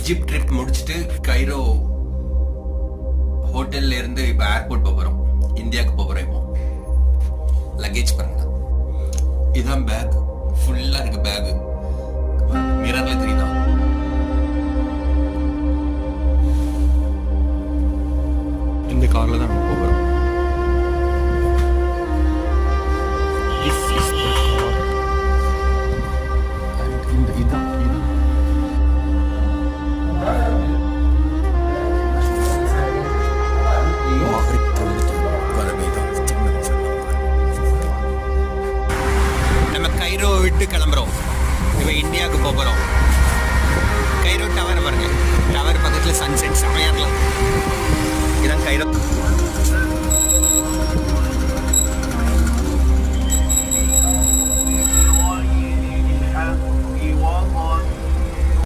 Egypt trip முடிச்சுட்டு Cairo ஹோட்டல்ல இருந்து இப்போ ஏர்போர்ட் போகிறோம். இந்தியாவுக்கு போகிறோம். இப்போ லக்கேஜ் பாருங்க. இதுதான் பேக். ஃபுல்லாக இருக்கு பேக். மிரர்ல தெரியுதா?